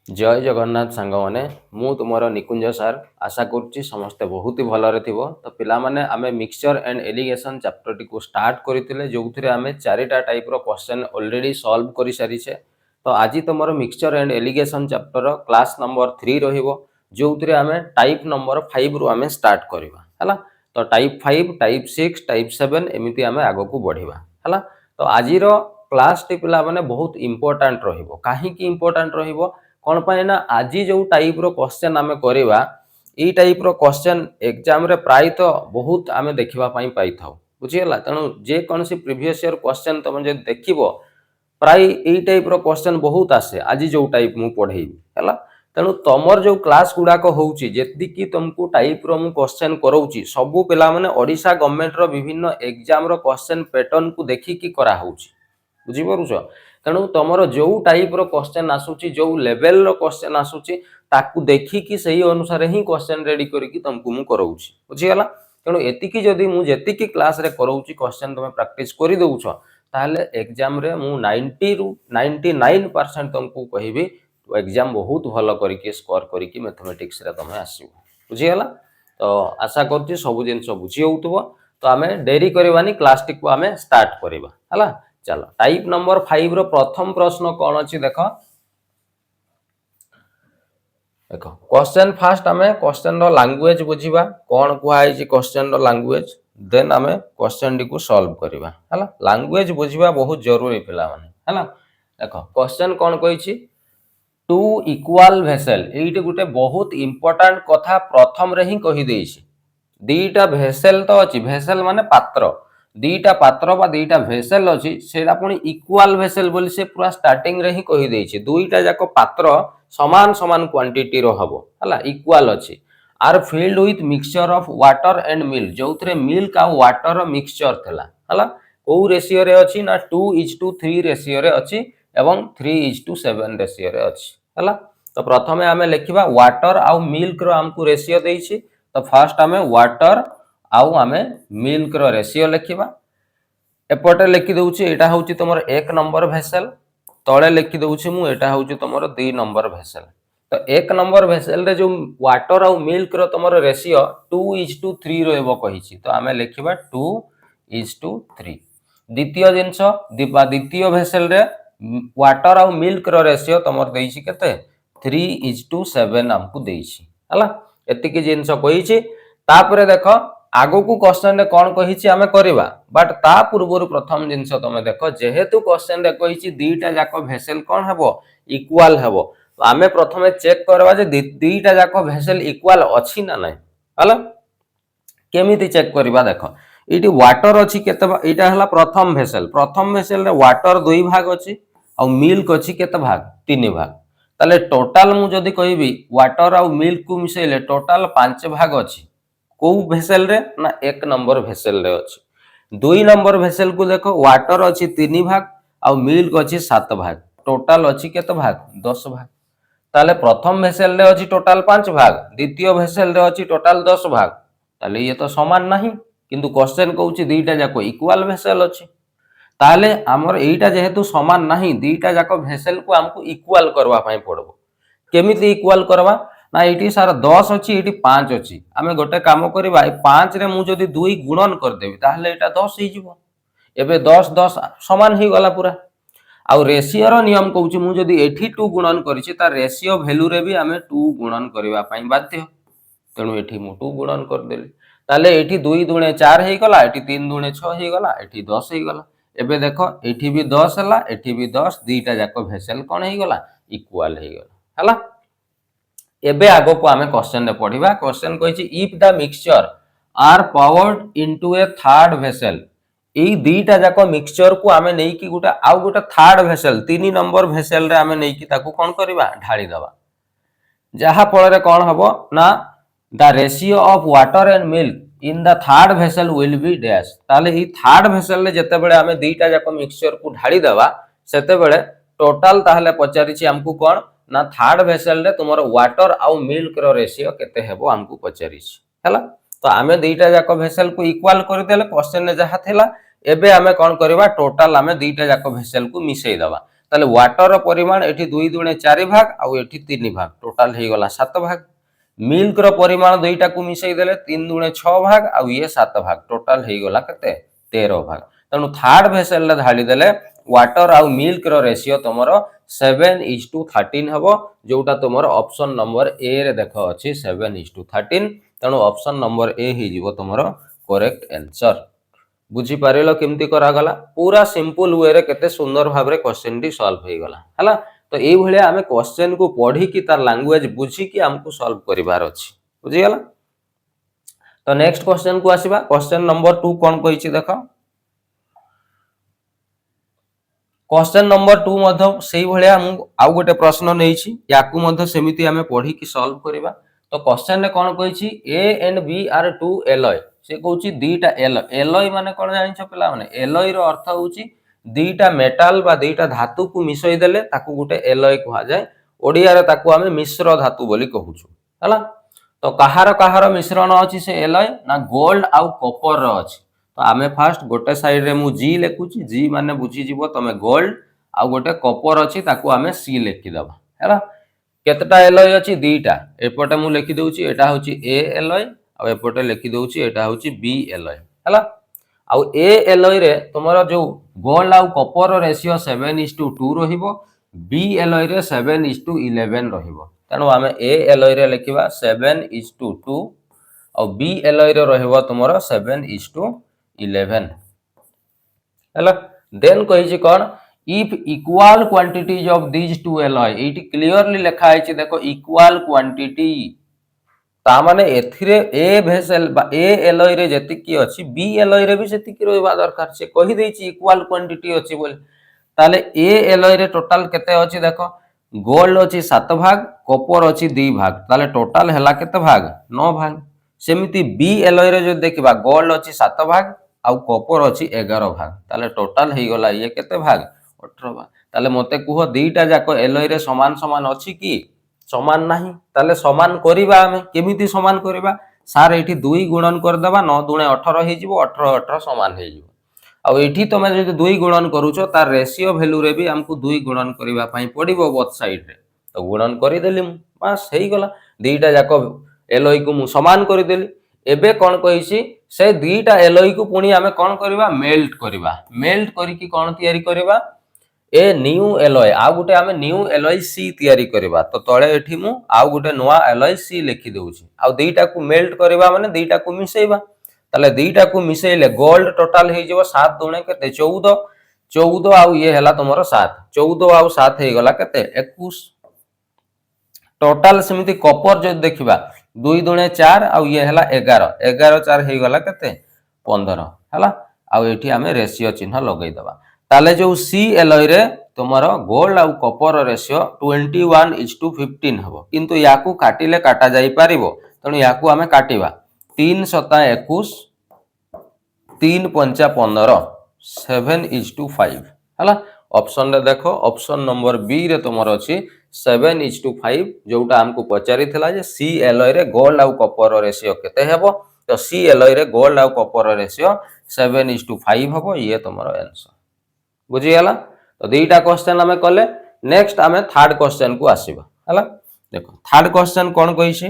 जय जगन्नाथ सांग मैंने मु तुमर निकुंज सार आशा करुच्ची समस्ते बहुत ही भलरे थिबो। तो पिला माने आमे मिक्सचर एंड एलिगेशन चैप्टर टी को स्टार्ट करथिले जोउथिरे आमे चारिटा टाइप रो क्वेश्चन ऑलरेडी सॉल्व करि सारिछे। तो आज तुमर mixture and alligation chapter class number 3 रहिबो जोउथिरे आमे टाइप नंबर 5 रो आमे स्टार्ट करबा हला। तो टाइप 5 टाइप 6 टाइप 7 एमिति आमे आगो को बढ़िबा हला। तो आज रो क्लास टी पिला माने बहुत इंपोर्टेंट रहिबो। काहे की इंपोर्टेंट रहिबो कौन पाए ना आज जो टाइप रो क्वेश्चन आमे करबा ई टाइप रो क्वेश्चन एग्जाम रे प्राय तो बहुत आमे देखिबा पई पाई थाउ बुझियला। तणु जे कोन सी प्रीवियस ईयर क्वेश्चन तुम जे देखिबो प्राय ई टाइप रो क्वेश्चन बहुत आसे आज जो टाइप मु पढेइबी हला। तेणु तमर जो क्लास गुड़ाक होउची जेति की तुमको टाइप रो मु क्वेश्चन करौची सबु पिला माने ओडिशा गवर्नमेंट रो विभिन्न एग्जाम रो क्वेश्चन पैटर्न को देखि की करा होउची बुझी परुछ। तेणु तुमर जो टाइप रो क्वेश्चन आसुची जो लेवल रो क्वेश्चन आसुची ताकू देखि की सही अनुसार ही क्वेश्चन रेडी करिकी तुमको मु करौची बुझियला। तेणु एतिकी जदी मु जेतिकी क्लास रे करौची क्वेश्चन तुम प्रैक्टिस करि दउछ ताहले एग्जाम रे मु 90 रु 99% तुमको कहिबी एग्जाम बहुत भलो करिके स्कोर करिके मैथमेटिक्स रे तुम आसीबो बुझियला। तो आशा करछि सब जिंस बुझी होउतबो। तो आमे देरी करबानी क्लास टी को आमे स्टार्ट करबा हला। चलो टाइप नंबर 5 रो प्रथम प्रश्न कौन अच्छी देखो देखो क्वेश्चन फास्ट आमे क्वेश्चन रो लैंग्वेज बुझीबा कौन कुहाई छी क्वेश्चन रो लैंग्वेज देन आमे क्वेश्चन टी को सॉल्व करबा हला। लैंग्वेज बुझीबा बहुत जरूरी पिला माने हला। देखो क्वेश्चन कौन कहि छी टू इक्वल भेसेल एइटे गुटे बहुत इंपोर्टेंट कथा प्रथम रे ही कहि देई छी। दीटा भेसेल तो अछि भेसेल माने पात्र दीटा पात्र बा दीटा भेसेल अछि सेटा पुनी इक्वल भेसेल बोली से पूरा स्टार्टिंग रे ही कहि देई छी। दुईटा जाको पात्र समान समान क्वांटिटी रो हबो हला इक्वल अछि are filled with mixture of water and milk जोउथरे मिल्क आ वाटर रो मिक्सचर थला हला। को रेशियो रे अछि ना 2:3 रेशियो रे अछि एवं 3:7 रेशियो रे अछि हला। तो प्रथमे आमे लिखिबा वाटर आ मिल्क रो हमकु रेशियो देई छी। तो फर्स्ट आमे वाटर आउ आमे मिल्क रो रेशियो लिखिबा एपटे लिखि दउची एटा होउची तमर 1 नंबर भेसेल तळे लिखि दउची मु एटा होउची तमर 2 नंबर भेसेल। तो 1 नंबर भेसेल रे जो वाटर आउ मिल्क रो तमर रेशियो 2:3 रहबो कहि छी। तो आमे लिखिबा 2:3। द्वितीय जिंस द्वितीय भेसेल रे वाटर आउ मिल्क रो रेशियो तमर देई छी केते 3:7 हमकु देई छी हला। एतिकी जिंस कहि छी तापरे देखो आगो को क्वेश्चन रे कोन कहि छी आमे करबा बट ता पूर्वरु प्रथम जिंस तमे देखो जेहेतु क्वेश्चन रे कहि छी दीटा जाको भेसेल कोन हबो इक्वल हबो। तो आमे प्रथमे चेक करबा जे दीटा जाको भेसेल इक्वल अछि ना नै हला। केमिति चेक करबा देखो इटी वाटर अछि केते एटा हला प्रथम भेसेल रे वाटर 2 भाग अछि आ मिल्क अछि केते भाग 3 भाग। ताले टोटल मु जदी कहबी वाटर आ मिल्क को मिसेले टोटल 5 भाग अछि को भेसेल रे ना 1 नंबर भेसेल रे अछि। 2 नंबर भेसेल को देखो वाटर अछि 3 भाग आ मिल्क अछि 7 भाग टोटल अछि केते भाग 10 भाग। ताले प्रथम भेसेल रे अछि टोटल 5 भाग द्वितीय भेसेल रे अछि टोटल 10 भाग। ताले ये तो समान नाही किंतु क्वेश्चन कहउची दीटा जाको इक्वल भेसेल अछि। ताले हमर एइटा जेहेतु समान नाही दीटा जाको भेसेल को हमकु इक्वल करबा पई पड़बो। केमिति इक्वल करबा ना एटी सार 10 अछि एटी 5 अछि आमे गोटे काम करबा 5 रे मु जदी 2 गुणन कर देबी ताहले एटा 10 ही जिवो। एबे 10 10 समान ही गला पूरा आ रेशियो रो नियम कहउची मु जदी एठी 2 गुणन करिछि ता रेशियो वैल्यू रे भी आमे 2 गुणन करबा पई बाध्य। तेणु एठी मु 2 गुणन कर देली ताले एठी 2 दुणे 4 हे गला एठी 3 दुणे 6 हे गला एठी 10 हे गला। एबे देखो एठी भी 10 हला एठी भी 10 दीटा जाको भेसेल कोन हे गला इक्वल हे गला हला। एबे आगो को आमे क्वेश्चन रे पढिबा क्वेश्चन कहि छी if the mixture are poured into a third vessel एई दीटा जाको मिक्सचर को आमे नै कि गुटा आउ गुटा थर्ड भेसेल 3 नंबर भेसेल रे आमे नै कि ताकू कोन करबा ढाली दबा जहा फल रे कोन हबो ना the ratio of water and milk in the third vessel will be dash. ताले ई थर्ड भेसेल रे जते बेले आमे दीटा जाको मिक्सचर को ढाली दबा सेते बेले टोटल ताहले पचारि छी हमकू कोन ना थर्ड भेसेल रे तुमर वाटर आउ मिल्क रो रेशियो केते हेबो हमकू पचारि छी हला। तो आमे दीटा जाको भेसेल को इक्वल कर देले क्वेश्चन ने जहा थिला एबे आमे कोन करबा टोटल आमे दीटा जाको भेसेल को मिसई दबा। ताले वाटर परिमाण एठी 2 दुणे 4 भाग आउ एठी 3 भाग टोटल हे गला 7 भाग। मिल्क रो परिमाण दुईटा को मिसई देले 3 दुणे 6 भाग आउ ये 7 भाग टोटल हे गला केते 13 भाग। तनु थर्ड भेसेल रे ढाली देले वाटर आउ मिल्क रो रेशियो तमरो 7:13 हबो जोटा तमरो ऑप्शन नंबर ए रे देखो अछि 7:13। तनु ऑप्शन नंबर ए ही जीवो तमरो करेक्ट आंसर। बुझी पारिलो केमती करा गला पूरा सिंपल वे रे केते सुंदर भाव रे क्वेश्चन टी सॉल्व हे गला हला। तो ये भलिया आमे क्वेश्चन को पढ़ी कि तार लैंग्वेज बुझी कि हमको सॉल्व करिवार अछि बुझी गला। तो नेक्स्ट क्वेश्चन को आसीबा क्वेश्चन नंबर 2 कोन कहिछि देखो। क्वेश्चन नंबर 2 मध्य सेही भलिया हम आउ गोटे प्रश्न नेइछि याकू मध्य सेमिति आमे पढ़ी कि सॉल्व करिवा। तो क्वेश्चन रे कोन कहिछि A and B are two alloy से कहउछि दीटा एलॉय। एलॉय माने कोन जानिछो पिला माने एलॉय रो अर्थ होउछि दीटा मेटाल बा दीटा धातु को मिसई देले ताकू गोटे एलॉय कहा जाय। ओडिया रे ताकू आमे मिश्र धातु बोली कहउछु हला। तो कहार मिश्रण अछि से एलॉय ना गोल्ड आउ कॉपर रो अछि। तो आमे फास्ट गोटे साइड रे मु जी लेखुछि जी माने बुझी जीवो तमे गोल्ड आउ गोटे कॉपर अछि ताकू आमे सी लेखि दबा हला। केतटा एलॉय अछि दीटा एपटे मु लेखि दउछि एटा होछि ए एलॉय आ एपटे लेखि दउछि एटा होछि बी एलॉय हला। आउ ए एलॉय रे तमरो जो गोल्ड आउ कॉपर रेशियो 7:2 रहिबो बी एलॉय रे 7:11 रहिबो। तनो आमे ए एलॉय रे लेखिबा 7:2 और बी एलॉय रे रहइबो तमरो 7:11 हला। देन कहिछि कोन if equal quantities of these two alloy एटी क्लियरली लिखा है देखो इक्वल क्वांटिटी ता माने एथिरे ए भेसेल बा ए एलॉय रे जतिकी अछि बी एलॉय रे भी सेतिकी रहबा दरकार से कहि देछि इक्वल क्वांटिटी अछि बोले। ताले ए एलॉय रे टोटल केते अछि देखो गोल्ड अछि 7 भाग कॉपर अछि 2 भाग ताले टोटल हला केते भाग 9 भाग। सेमिति बी एलॉय रे जो देखिबा गोल्ड अछि 7 भाग आउ कॉपर अछि 11 भाग ताले टोटल हे गला ये केते भाग 18 भाग। ताले मते कुह दीटा जाको एलॉय रे समान समान अछि कि समान नाही ताले समान करिबा हमें केमिति समान करिबा सार एठी 2 गुणन कर देबा 9 दुणे 18 हे जिवो 18 18 समान हे जिवो। आ एठी तमे जदि 2 गुणन करूछो तार रेशियो वैल्यू रे भी हमकु 2 गुणन करिबा पई पडिबो बोथ साइड रे। तो गुणन करि देली बस हेई गला दीटा जाको एलॉय को मु समान करि देली। एबे कोन कहिछि से दीटा एलॉय को पुनी हमें कोन करिबा मेल्ट करिबा मेल्ट करि कि कोन तयारी करिबा ए न्यू एलॉय आ गुटे आमे न्यू एलॉय सी तयारी करिबा। तो तळे एठी मु आ गुटे नवा एलॉय सी लिखि देउछि आ दीटा को मेल्ट करिबा माने दीटा को मिसेइबा ताले दीटा को मिसेइले गोल्ड टोटल हे जिवो 7 दुणे केते 14 14 आ ये हला तमरो 7 14 आ 7 हे गला केते 21 टोटल। सेमिति कॉपर जो देखिबा 2 दुणे 4 आ ये हला 11 11 4 हे गला केते 15 हला। आ एठी आमे रेशियो चिन्ह लगै दबा ताले जो सी एलॉय रे तुमरो गोल्ड आउ कॉपर रेशियो 21:15 हबो किंतु याकू काटिले काटा जाई पारिबो तनु याकू आमे काटिबा 3 7 21 3 5 15 7:5 हला। ऑप्शन रे देखो ऑप्शन नंबर बी रे तुमरो अछि 7:5 जोटा हमको पचारि थिला जे सी एलॉय रे गोल्ड आउ कॉपर रेशियो केते हेबो। तो सी एलॉय रे गोल्ड आउ कॉपर रेशियो 7:5 हबो ये तुमरो आंसर बुझी गला। तो दीटा क्वेश्चन हमें कले नेक्स्ट हमें थर्ड क्वेश्चन को आसीबा हला। देखो थर्ड क्वेश्चन कोन कहिछि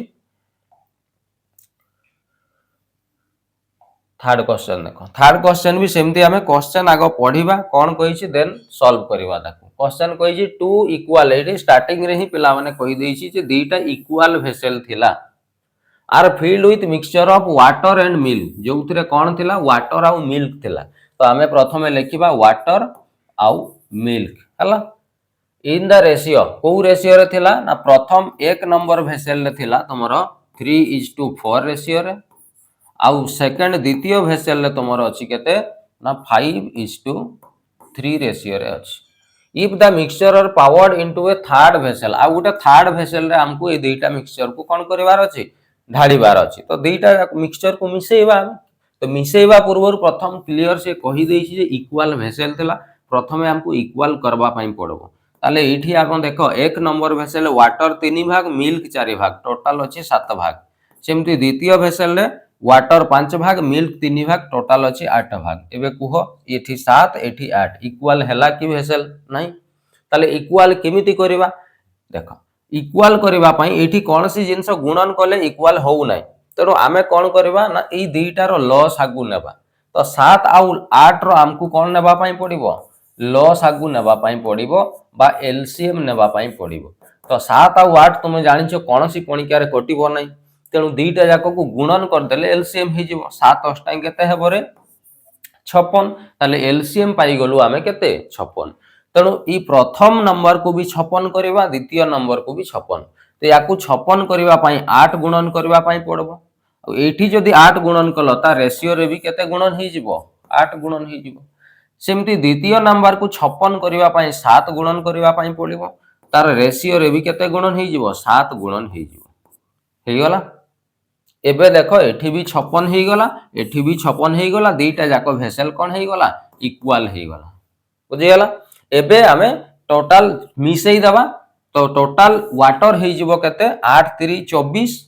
थर्ड क्वेश्चन देखो थर्ड क्वेश्चन भी सेमती हमें क्वेश्चन आगो पढ़िबा कोन कहिछि देन सॉल्व करिबा। देखो क्वेश्चन कहिछि टू इक्वल एठी स्टार्टिंग रे ही पिला माने कहि देछि जे दीटा इक्वल भेसेल थिला are filled with mixture of water and milk जोउथरे कोन थिला वाटर आउ मिल्क थिला। तो हमें प्रथमे लिखिबा वाटर आउ मिल्क हला इन द रेशियो को रेशियो रे थिला ना प्रथम 1 नंबर भेसेल रे थिला तमरो 3:4 रेशियो रे आउ सेकंड द्वितीय भेसेल रे तमरो अछि केते ना 5:3 रेशियो रे अछि। If the mixture are poured into a third vessel आ गुटे थर्ड भेसेल रे हमको ए दुईटा मिक्सचर को कोन करिवार अछि ढाळीबार अछि। तो दुईटा मिक्सचर को मिसेइबा तो मिसेइबा पूर्व प्रथम क्लियर से कहि देछि जे इक्वल भेसेल थिला प्रथमे हमको इक्वल करबा पई पड़बो। ताले एठी आपण देखो 1 नंबर भेसेल वाटर 3 भाग मिल्क 4 भाग टोटल अछि 7 भाग। सेमति द्वितीय भेसेल रे वाटर 5 भाग मिल्क 3 भाग टोटल अछि 8 भाग। एबे कुहो एठी 7 एठी 8 इक्वल हैला कि भेसेल नहीं ताले इक्वाल केमिति करबा देख इक्वाल करबा पई एठी कोनसी जिंस गुणन कले इक्वाल होउ नै तेणु आमे कोन करबा ना ई दुईटार लॉस आगु नेबा तो 7 आउ 8 रो हमकु कोन नेबा पई पड़िबो लॉस आगु नेबा पई पड़िबो बा एलसीएम नेबा पई पड़िबो तो 7 आउ 8 तुम जानिछो कोनसी पणिका रे कटिबो नै तेणु दुईटा जाक को गुणन कर देले एलसीएम हे जिवो 7 8 केते हेबो रे 56 ताले एलसीएम पाई गलु आमे केते 56 तेणु ई प्रथम नंबर को भी 56 करबा द्वितीय नंबर को भी 56 तो याकू 56 करबा पई 8 गुणन करबा पई पड़बो एठी जदि 8 गुणन कल ता रेशियो रे भी केते गुणन हे जिवो 8 गुणन हे जिवो सेमती द्वितीय नंबर को 56 करबा पई 7 गुणन करबा पई पड़िबो तार रेशियो रे भी केते गुणन हे जिवो 7 गुणन हे जिवो हे गला एबे देखो एठी भी 56 हे गला एठी भी 56 हे गला दुईटा जाक भेसेल कोन हे गला इक्वल हे गला बुझी गला एबे आमे टोटल मिसई दबा तो टोटल वाटर हे जिवो केते 8 3 24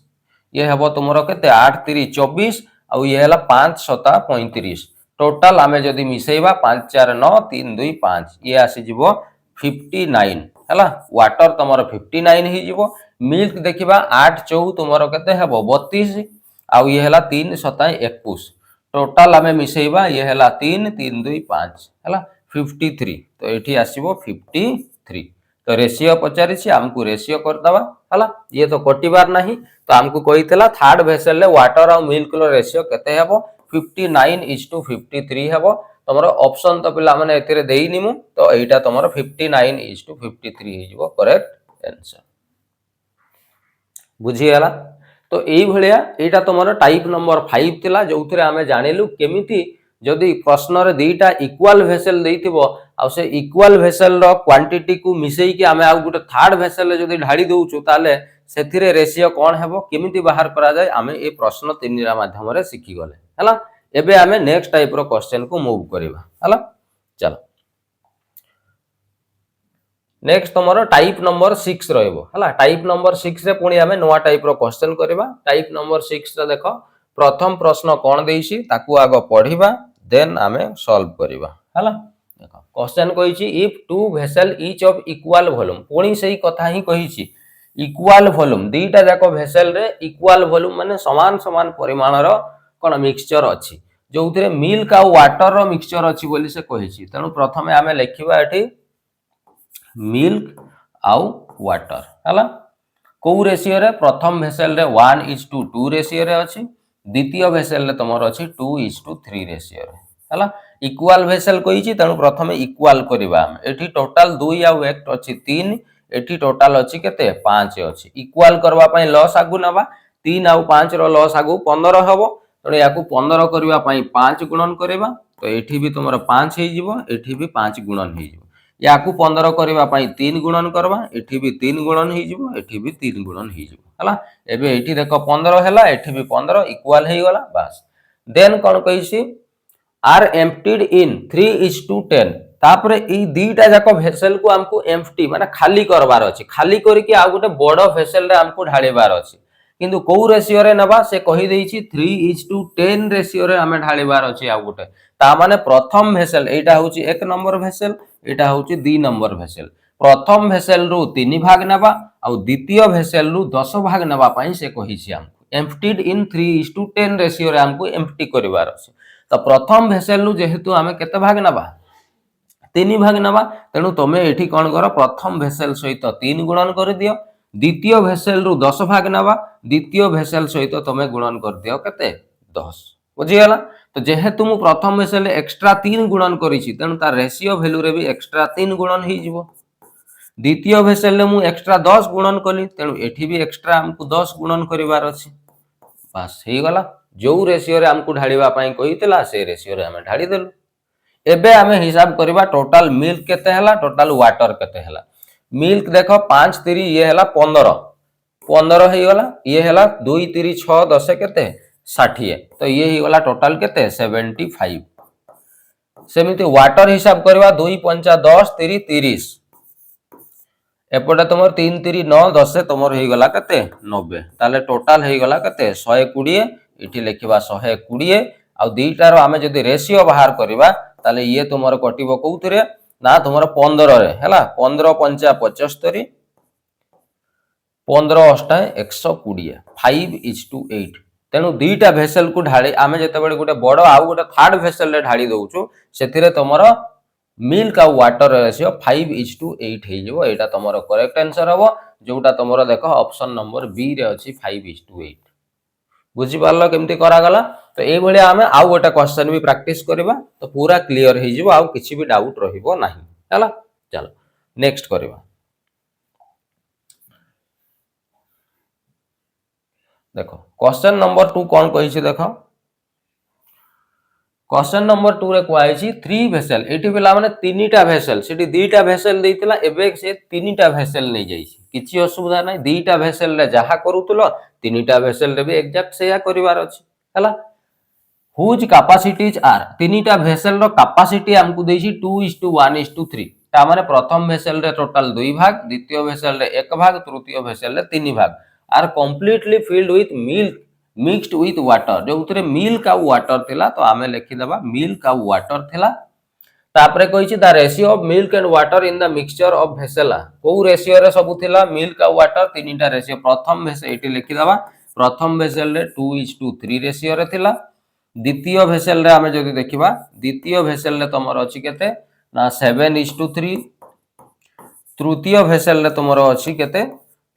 ये हेबो तुमरो केते 8 3 24 आ ये हला 5 7 35 टोटल आमे जदी मिसेइबा 5 4 9 3 2 5 ये आसी जिवो 59 हला वाटर तुमरो 59 हे जिवो मिल्क देखिबा 8 4 तुमरो केते हेबो 32 आ ये हला 3 7 21 टोटल आमे मिसेइबा ये हला 3 3 2 5 हला 53 तो एठी आसीबो 53 तो रेशियो पचारि छी हमकु रेशियो कर दबा हला ये तो कटिबार नाही तो हमकु कहितला थर्ड वेसल ले वाटर और मिल्क लो रेशियो केते हेबो 59:53 हेबो तमरो ऑप्शन तो पिला माने एतिरे देई निमु तो एटा तमरो 59:53 हे जिवो करेक्ट आंसर बुझी गला तो एई भलिया एटा तमरो टाइप नंबर 5 तिला जोथरे आमे जानिलु केमिति जदि प्रश्न रे दुईटा इक्वल वेसल देइथिबो आ से इक्वल वेसल रो क्वांटिटी को मिसेई कि आमे आ गुटे थर्ड वेसल रे जदि ढाडी दउचु ताले सेथिरे रेशियो कोन हेबो केमिति बाहर करा जाय आमे ए प्रश्न तीनरा माध्यम रे सिखि गले हला एबे आमे नेक्स्ट टाइप रो क्वेश्चन को मूव करबा हला चलो नेक्स्ट तमरो टाइप नंबर 6 रहइबो हला टाइप नंबर 6 रे पुणी आमे नोवा टाइप रो क्वेश्चन करबा टाइप नंबर 6 रे देखो प्रथम प्रश्न कोन देइसी ताकू आगो पढिबा देन आमे सॉल्व करबा हला देखो क्वेश्चन कहिची if two vessel each of equal volume पुणी सही कथा ही कहिची इक्वल वॉल्यूम दुईटा जाको वेसल रे इक्वल वॉल्यूम माने समान समान परिमाण रो कोन मिक्सचर अछि जोउथरे मिल्क आ वाटर रो मिक्सचर अछि बोली से कहिची तनु प्रथमे आमे लेखिबा एठी मिल्क आउ वाटर हला को रेशियो रे प्रथम वेसल रे 1:2 रेशियो रे अछि द्वितीय वेसल रे तमर अछि 2:3 रेशियो रे हला इक्वल वेसल कहिची तनु प्रथमे इक्वल करबा हम एठी टोटल 2 आ 1 अछि 3 एठी टोटल अछि केते 5 अछि इक्वल करबा पई लॉस आगु नबा 3 आ 5 रो लॉस आगु 15 हबो तणे याकू 15 करबा पई 5 गुणन करबा तो एठी भी तुमरो 5 हे जिवो एठी भी 5 गुणन हे जिवो याकू 15 करबा पई 3 गुणन करबा एठी भी 3 गुणन हे जिवो एठी भी 3 गुणन हे जिवो हला एबे एठी देखो 15 हैला एठी भी 15 इक्वल हे गला बस देन कोन कहिसी आर एम्प्टीड इन 3:10 तापरे ई दुईटा जाको वेसल को हमको एम्प्टी माने खाली करबार अछि खाली करी कि आ गुटे बडो वेसल रे हमको ढाळीबार अछि किंतु को रेशियो रे नबा से कहि देइछि 3:10 रेशियो रे हमें ढाळीबार अछि आ गुटे ता माने प्रथम वेसल एटा होछि 1 नंबर वेसल एटा होछि 2 नंबर वेसल प्रथम वेसल रु 3 भाग नबा आ द्वितीय वेसल रु 10 भाग नबा पई से कहिछि हमको एम्प्टीड इन 3:10 रेशियो रे हमको एम्प्टी करबार अछि तो प्रथम वेसल रु जेहेतु हमें केते भाग नबा 3 भाग नबा तेनु तमे एठी कोन करो प्रथम वेसल सहित 3 गुणन कर दियो द्वितीय वेसल रु 10 भाग नबा द्वितीय वेसल सहित तमे गुणन कर दियो केते 10 बुझी गला तो जेहेतु मु प्रथम वेसल एक्स्ट्रा 3 गुणन करिछि तेनु तार रेशियो वैल्यू रे भी एक्स्ट्रा 3 गुणन ही जिवो द्वितीय वेसल रे मु एक्स्ट्रा 10 गुणन कली तेनु एठी भी एक्स्ट्रा हमकु 10 गुणन करिवार अछि बस हे गला जो रेशियो रे हमकु ढाळीबा पई कहितला से रेशियो रे हम ढाळी देलु एबे हमें हिसाब करबा टोटल मिल्क केते हला टोटल वाटर केते हला मिल्क देखो 5 3 ये हला 15 15 हे गला ये हला 2 3 6 10 केते 60 तो ये ही गला टोटल केते 75 सेमिति वाटर हिसाब करबा 2 5 10 3 30 एपटे तुमर 3 3 9 10 तुमर हे गला केते 90 ताले टोटल हे गला केते 120 इठी लेखिबा 120 आ दुईटार आमे जदी रेशियो बाहर करबा ताले ये तुमर कटिबो कोउथरे ना तुम 15 रे है 15 पंचा 75 15 अष्टा 120 5:8 तेणु दुईटा भेसेल को ढाली आम जो गोटे बड़ आउ गोटे थर्ड भेसेल ढाली दौचु से तुम मिल्क आ वाटर रेशियो 5:8 हो तुम करेक्ट आंसर हम जोटा तुम देख ऑप्शन नंबर बी रे अच्छी 5:8 बुझीपार केमती करागला। तो ये आम आउ गोटे क्वेश्चन भी प्रैक्टिस करवा तो पूरा क्लीयर हो आउ किसी भी डाउट रहिबो नाही हैला। चलो नेक्स्ट करवा देखो क्वेश्चन नंबर 2 कौन कही देख क्वेश्चन नंबर 2 रे कहई 3 भेसेल एठी पिला माने तीनटा भेसेल सेठी दुईटा भेसेल देइतिला एबे से तीनटा भेसेल नै जाईछि किछि असुविधा नै दुईटा भेसेल रे जहा करूतलो तीनटा भेसेल रे भी एग्जैक्ट सेया करिवार अछि हला। हुज कैपेसिटीज आर तीनटा भेसेल रो कैपेसिटी हमकु देइछि 2:1:3 ता माने प्रथम भेसेल रे टोटल 2 भाग द्वितीय भेसेल रे 1 भाग तृतीय भेसेल रे 3 भाग are completely filled with milk mixed with water जो मिल्क आ वाटर थिला तो आमे लिखि दबा मिल्क आ वाटर थिला। तापरे कहिछि the ratio of milk and water in the mixture of भेसेला को रेशियो रे सब थिला मिल्क आ वाटर तीनटा रेशियो प्रथम भेसेल एठी लिखि दबा प्रथम भेसेल रे 2:3 रेशियो रे थिला द्वितीय भेसेल रे आमे जदि देखिबा द्वितीय भेसेल रे तमरो अछि केते ना 7:3 तृतीय भेसेल रे तमरो अछि केते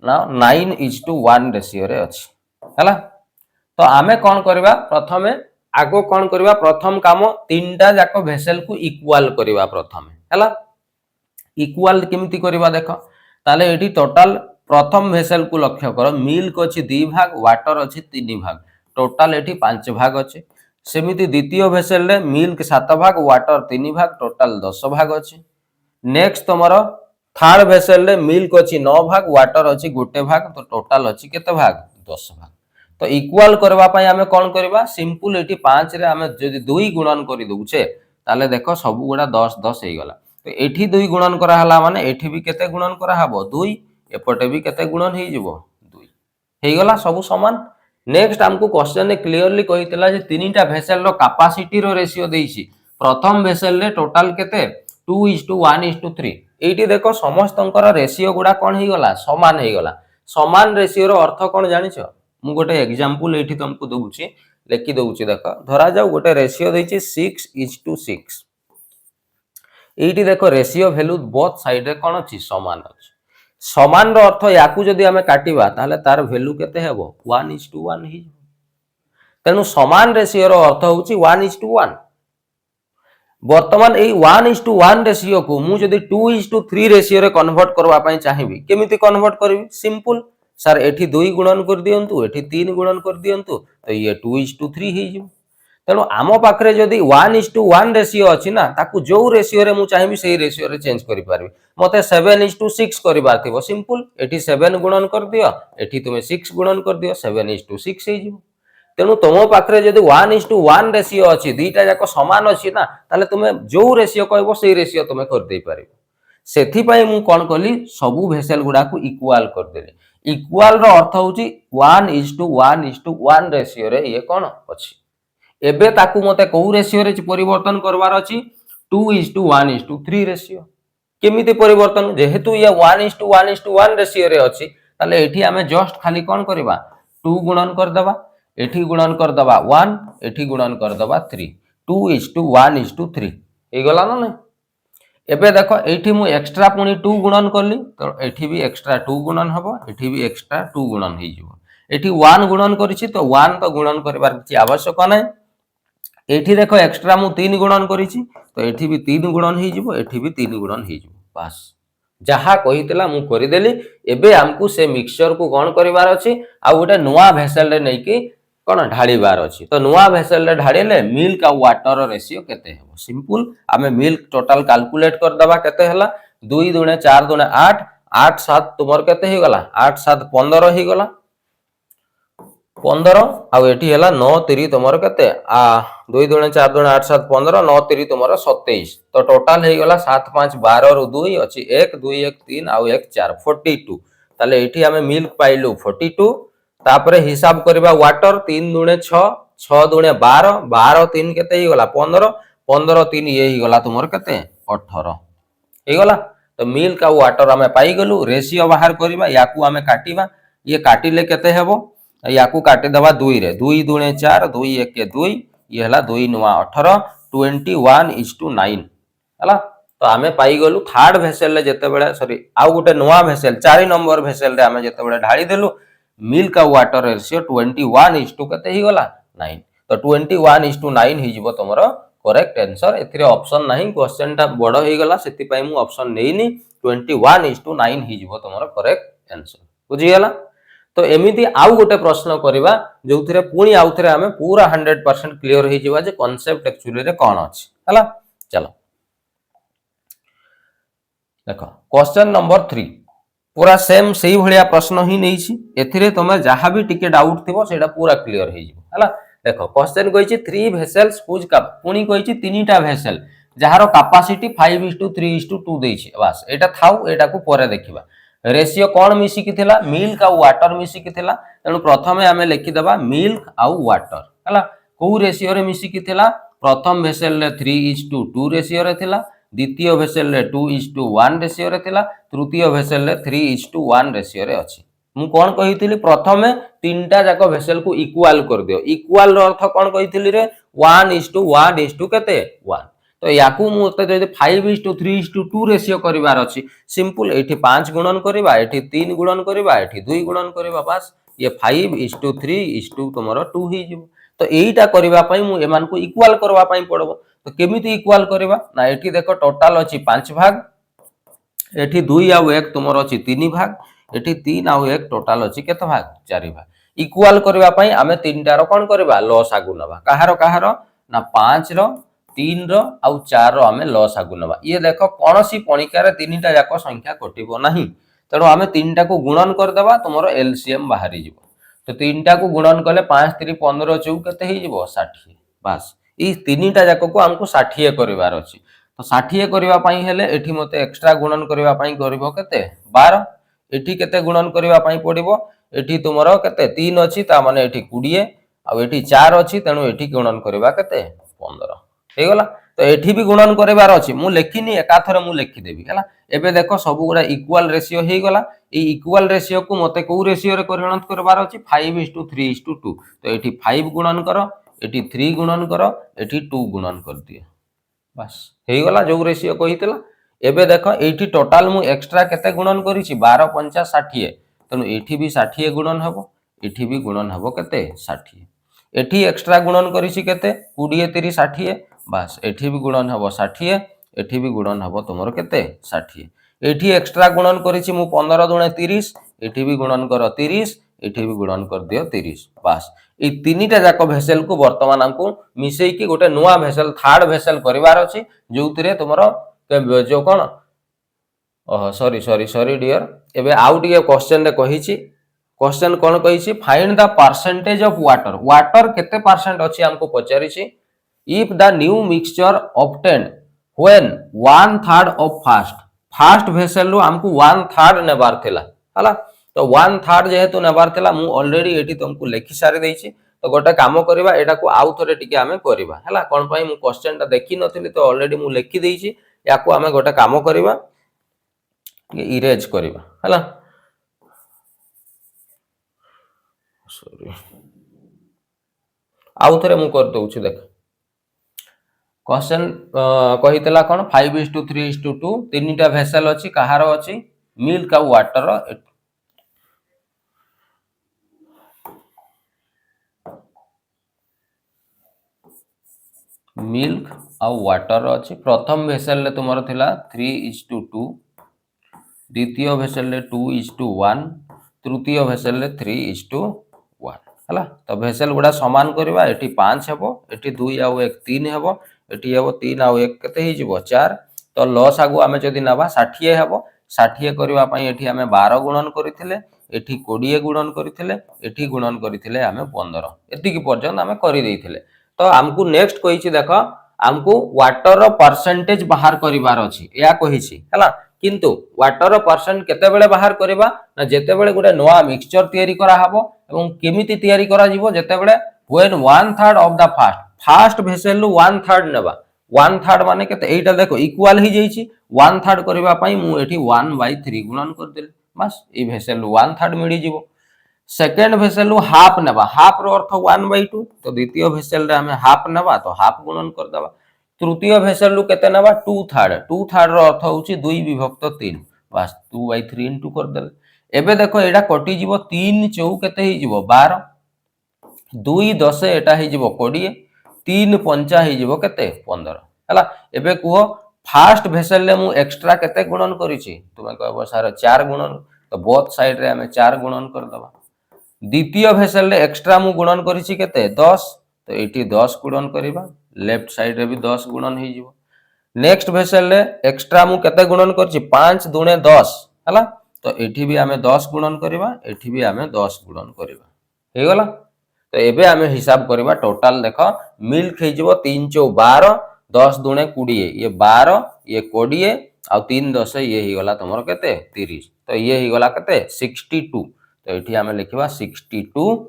ना 9:1 रेशियो रे अछि हला। तो आमे कौन करवा प्रथमे आगो कौन करवा प्रथम काम तीनटा जाक भेसेल को इक्वाल करवा प्रथमे हला इक्वाल केमिति करवा देख ताले एठी टोटल प्रथम भेसेल को लक्ष्य कर मिल्क अछि 2 भाग वाटर अछि 3 भाग टोटल एठी 5 भाग अछि सेमिति द्वितीय भेसेल रे मिल्क 7 भाग वाटर 3 भाग टोटल 10 भाग अछि। नेक्स्ट तमरो थर्ड भेसेल रे मिल्क अछि 9 भाग वाटर अछि 1 भाग तो टोटल अछि केते भाग 10 भाग। तो इक्वाल करबा पई आमे कोन करबा सिंपल एठी 5 रे आमे जदि 2 गुणन करि दउछे ताले देखो सब गुडा 10 10 हे गला तो एठी 2 गुणन करा हला माने एठी भी केते गुणन करा हबो 2 एपटे भी केते गुणन हे जिवो 2 हे गला सब समान। नेक्स्ट हमको क्वेश्चन ने क्लियरली कहितला जे तीनटा भेसेल रो कैपेसिटी रो रेशियो देइछि प्रथम भेसेल रे टोटल केते 2:1:3 एठी देखो समस्तंकर रेशियो गुडा कोन हे गला समान हे गला समान रेशियो रो अर्थ कोन जानिछो मु गोटे एग्जांपल एठी तुमको दउछि लेखि दउछि देखो धरा जाऊ गोटे रेशियो देइछि 6:6 एठी देखो रेशियो वैल्यू बोथ साइड रे कोन अछि समान अछि समान रो अर्थ याकू जदि हमें काटिबा ताले तार वैल्यू केते हेबो 1:1 ही तेनु समान रेशियो रो अर्थ होछि 1:1 वर्तमान ए 1:1 रेशियो को मु जदि 2:3 रेशियो रे कन्वर्ट करबा पई चाहिबी केमिति कन्वर्ट करबी सिंपल सर एठी 2 गुणन कर दियंतु एठी 3 गुणन कर दियंतु तो ये 2:3 ही जिवो तेनु आमो पाखरे जदि 1:1 रेशियो अछि ना ताकू जो रेशियो रे मु चाहिबी सेही रेशियो रे चेंज करि पारबी मते 7:6 करिबार थिबो सिंपल एठी 7 गुणन कर दियो एठी तुमे 6 गुणन कर दियो 7:6 ही जिवो तेनु तुमो पाखरे जदि 1:1 रेशियो अछि दुईटा जाक समान अछि ना ताले तुमे जो रेशियो कहबो सेही रेशियो तुमे कर देई पारिबो सेथि पई मु कोन कली सबु भेसेल गुडा को इक्वल कर देली इक्वल रो अर्थ होची 1:1:1 रेशियो रे ये कोन अछि एबे ताकू मते को रेशियो रे परिवर्तन करबार अछि 2:1:3 रेशियो केमिति परिवर्तन जेहेतु ये 1:1:1 रेशियो रे अछि ताले एठी हमें जस्ट खाली कोन करबा 2 गुणन कर दबा एठी गुणन कर दबा 1 एठी गुणन कर दबा 3 2:1:3 ए गला न एबे देखो एठी मु एक्स्ट्रा पुनी 2 गुणन करली तो एठी भी एक्स्ट्रा 2 गुणन हबो एठी भी एक्स्ट्रा 2 गुणन हे जिवो एठी 1 गुणन करिछि तो 1 तो गुणन करबार किछि आवश्यक नै एठी देखो एक्स्ट्रा मु 3 गुणन करिछि तो एठी भी 3 गुणन हे जिवो एठी भी 3 गुणन हे जिवो बस जहा कहितला मु करि देली एबे हमकु से मिक्सचर को कोन करिवार अछि आ गोटे नुवा भेसेल रे नै कि कोन ढाळीबार अछि तो नुवा भेसेल रे ढाळीले मिल्क आ वाटर रेशियो केते हेबो सिंपल आमे मिल्क टोटल कैलकुलेट कर दबा केते हला 2 दुणे 4 दुणे 8 8 7 तुमर केते हे गला 8 7 15 हे गला 15 आ एठी हला 9 3 तुमर केते 2 दुणे 4 दुणे 8 7 15 9 3 तुमर 27 तो टोटल हे गला 7 5 12 रु 2 अछि 1 2 1 3 आ 1 4 42 ताले एठी हमें मिल्क पाइलु 42 तापरे हिसाब करबा वाटर 3 दुणे 6 6 दुणे 12 12 3 केते हे गला 15 15 3 ये ही गला तुमर केते 18 ହେଇଗଲା। ତ ମିଲ୍କ ଆଉ ୱାଟର ଆମେ ପାଇଗଲୁ। ରେସିଓ ବାହାର କରିବା, ୟାକୁ ଆମେ କାଟିବା। ଇଏ କାଟିଲେ କେତେ ହେବ? ୟାକୁ କାଟିଦେବା 2 ରେ। 2 ଦୁणे 4, 2 1 2, ଇଏ ହେଲା 2 9 18, 21:9 ହେଲା। ତ ଆମେ ପାଇଗଲୁ ଥାର୍ଡ ଭେସେଲରେ ଯେତେବେଳେ ଆଉ ଗୋଟେ ନୂଆ ଭେସେଲ 4 ନମ୍ବର ଭେସେଲରେ ଆମେ ଯେତେବେଳେ ଢାଳି ଦେଲୁ ମିଲ୍କ ଆଉ ୱାଟର ରେସିଓ 21 କେତେ ହେଇଗଲା 9। ତ 21:9 ହେଇଯିବ ତମର करेक्ट आंसर। एथिरे ऑप्शन नहीं, क्वेश्चन टा बड़ हो गला सेति मु ऑप्शन नेइनी। 21:9 ही जीवो तमरो करेक्ट आंसर। बुझी गला। तो एमिति आउ गोटे प्रश्न करबा जोथिरे पुणी आउ थरे हमें पूरा 100% क्लियर हो जिवा जे कांसेप्ट एक्चुअली रे कोन अछि हला। चलो देखो क्वेश्चन नंबर 3 पूरा सेम सही भलिया प्रश्न ही नहीं छी। एथिरे तमे जहां भी टिके डाउट थिबो सेटा पूरा क्लियर हो जिवो हला। देखो क्वेश्चन कहिछि 3 भेसल्स हुज कप पुणी कहिछि 3टा भेसल जहार कैपेसिटी 5:3:2 देछि। बस एटा थाउ, एटा को परे देखिबा। रेशियो कौन मिसिकी थिला? मिल्क आ वाटर मिसिकी थिला। तेणु प्रथमे आमे लिखि दबा मिल्क आ वाटर हला। को रेशियो रे मिसिकी थिला? प्रथम भेसेल रे 3:2 रेशियो रे थिला, द्वितीय भेसेल रे 2:1 रेशियो रे थिला, तृतीय भेसेल रे 3:1 रेशियो रे अछि। मु कोन कहिथिली प्रथमे तीनटा जाक भेसेल को इक्वल कर दियो। इक्वल रो अर्थ कोन कहिथिली रे 1:1 केते 1। तो याकू मुते जदि 5:3:2 रेशियो करिवार अछि सिंपल एठी 5 गुणन करिबा, एठी 3 गुणन करिबा, एठी 2 गुणन करिबा। बस ये 5:3:2 तमरो 2 ही जिवो। तो एईटा करिबा पई मु एमान को इक्वल करबा पई पड़बो। तो केमिति इक्वल करिबा ना एठी देखो टोटल अछि 5 भाग, एठी 2 आ 1 तमरो अछि 3 भाग, एठी 3 आ 1 टोटल अछि केते भाग 4 भाग। इक्वल करबा पई आमे तीनटा रो कोन करबा लॉस आगु नबा। काहारो ना 5 रो 3 रो आ 4 रो आमे लॉस आगु नबा। ये देखो कोनोसी पणिका रे तीनटा जाक संख्या कटिबो नाही। तेणु आमे तीनटा को गुणन कर देबा तमरो एलसीएम बाहरी जिवो। तो तीनटा को गुणन कले 5 3 15 चौ केते ही जिवो 60। बस ई तीनटा जाक को हमको 60 करिवार अछि। तो 60 करिवा पई हेले एठी मते एक्स्ट्रा गुणन करिवा पई करबो केते 12। एठी केते गुणन करिवा पई पड़िबो? एठी तुमरो केते 3 अछि ता माने एठी 20 आ एठी 4 अछि। तेणु एठी गुणन करिवा केते 15 हे गला। तो एठी भी गुणन करिवार अछि। मु लेखिनी एकाथरे मु लेखि देबी हला। एबे देखो सब गुडा इक्वल रेशियो हे गला। ई इक्वल रेशियो को मते को रेशियो रे परिणत करबार अछि 5:3:2। तो एठी 5 गुणन करो, एठी 3 गुणन करो, एठी 2 गुणन कर दियो। बस हे गला जो रेशियो कहितला। एबे देखो एठी टोटल मु एक्स्ट्रा केते गुणन करिछि 12 5 60। तेणु एठी भी 60 गुणन हबो, एठी भी गुणन हबो केते 60। एठी एक्स्ट्रा गुणन करिछि केते 20 30 60। बस एठी भी गुणन हबो 60, एठी भी गुणन हबो तुमरो केते 60। एठी एक्स्ट्रा गुणन करिछि मु 15 दुणे 30, एठी भी गुणन करो 30, एठी भी गुणन कर दियो 30। बस ए तीनटा जाक भेसेल को वर्तमान हमको मिसेई की गोटे नुवा भेसेल थर्ड भेसेल परिवार अछि जोउतिरे तुमरो जो कोन सॉरी डियर। एबे आउ टिके क्वेश्चन रे कहिछि। क्वेश्चन कोन कहिछि find the percentage of water. Water केते परसेंट अछि हमको पचारिछि। If the new mixture obtained when 1/3 of first vessel रो हमको 1/3 नेबार थिला हला। तो 1/3 जेहेतु नेबार थिला मु ऑलरेडी एठी तुमको लेखि सारि देछि। तो गोटे काम करबा एटा को आउ थरे टिके हमें करबा हला। कोन पई मु क्वेश्चन ता देखि नथिली तो ऑलरेडी मु लेखि देछि। याको हमें गोटे काम करबा इरेज करबा हला। सॉरी आउ थरे मु कर दउछि देख। क्वेश्चन कहितला कोन 5:3:2 तीनटा भेसल अछि कहारो अछि मिल्क आ वाटर। मिल्क आ वाटर अछि। प्रथम भेसेल रे तुमरो थिला 3:2, द्वितीय भेसेल रे 2:1, तृतीय भेसेल रे 3:1 हला। तो भेसेल गुडा समान करबा। एठी 5 हेबो, एठी 2 आ 1 3 हेबो, एठी हेबो 3 आ 1 केते ही जिवो 4। तो लॉस आगु हमें जदि नबा 60 हेबो। 60 करबा पई एठी हमें 12 गुणन करिथिले, एठी 20 गुणन करिथिले, एठी गुणन करिथिले हमें 15। एति की पर्यंत हमें करि देइथिले। तो हमकु नेक्स्ट कहिछि देखो हमकु वाटर रो परसेंटेज बाहर करिवार अछि या कहिछि हला। किंतु वाटर रो परसेंट केते बेले बाहर करबा ना जेते बेले गुडे नोआ मिक्सचर तयारी करा हबो। एवं केमिति तयारी करा जिवो जेते बेले when 1/3 of the first vessel 1/3 नेबा। 1/3 माने केते एटा देखो इक्वल ही जाईची 1/3 करबा पई मु एठी 1/3 गुणन कर देली बस ए भेसेल 1/3 मिली जीवो। सेकेंड भेसेल हाफ नेबा हाफ रो अर्थ 1/2 तो द्वितीय भेसेल रे हमें हाफ नेबा तो हाफ गुणन कर देबा। तृतीय भेसेल केते नेबा 2/3 2/3 रो अर्थ होची 2/3 बस 2/3 इनटू कर देले। एबे देखो एटा कटि जीवो 3 चौ केते ही जीवो 12 2 10 एटा ही जीवो 20 3 पंचा ही जीवो केते 15 हला। एबे कुहो फास्ट भेसेल ले मु एक्स्ट्रा केते गुणन करिछि तुमे कहबो सर 4 गुणन तो बोथ साइड रे हमें 4 गुणन कर दबा। द्वितीय भेसेल रे एक्स्ट्रा मु गुणन करिछि केते 10 तो एठी 10 गुणन करिबा लेफ्ट साइड रे भी 10 गुणन ही जीवो। नेक्स्ट भेसेल रे एक्स्ट्रा मु केते गुणन करछि 5 दुणे 10 हला तो एठी भी हमें 10 गुणन करिबा एठी भी हमें 10 गुणन करिबा हे गला। तो एबे हमें हिसाब करबा टोटल देखो मिल्क हे जीवो 3 चौ 12 10 दुणे 20 ये 12 ये 20 आ 3 10 ये ही गला तमरो केते 30 तो ये ही गला केते 62 तो एठी हमें लिखबा 62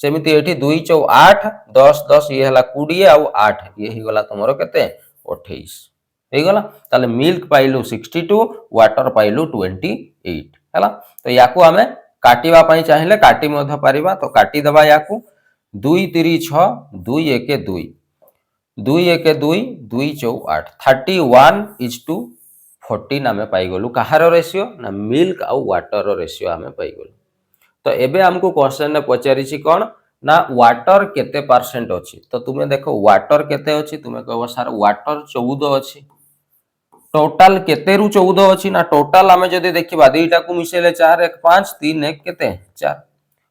सेमिति एठी 2 चौ 8 10 10 ये हला 20 आ 8 ये ही गला तमरो केते 28 हे गला। ताले मिल्क पाइलु 62 वाटर पाइलु 28 हला। तो याकू हमें काटिबा पई चाहिए काटी मध्य पारिबा तो काटी दबा याकू 2 3 6 2 1 2 2 1 2 2 चौ 8 31:14 आमे पाई गलु कहार रेशियो ना मिल्क आ वाटर रो रेशियो आमे पाई गलु। तो एबे हमको क्वेश्चन ने पचारिछि कोन ना वाटर केते परसेंट अछि तो तुमे देखो वाटर केते अछि तुमे कहबो सर वाटर 14 अछि टोटल केते रु 14 अछि ना टोटल आमे जदि देखिबा दुईटा को मिसेले 4 1 5 3 1 केते 4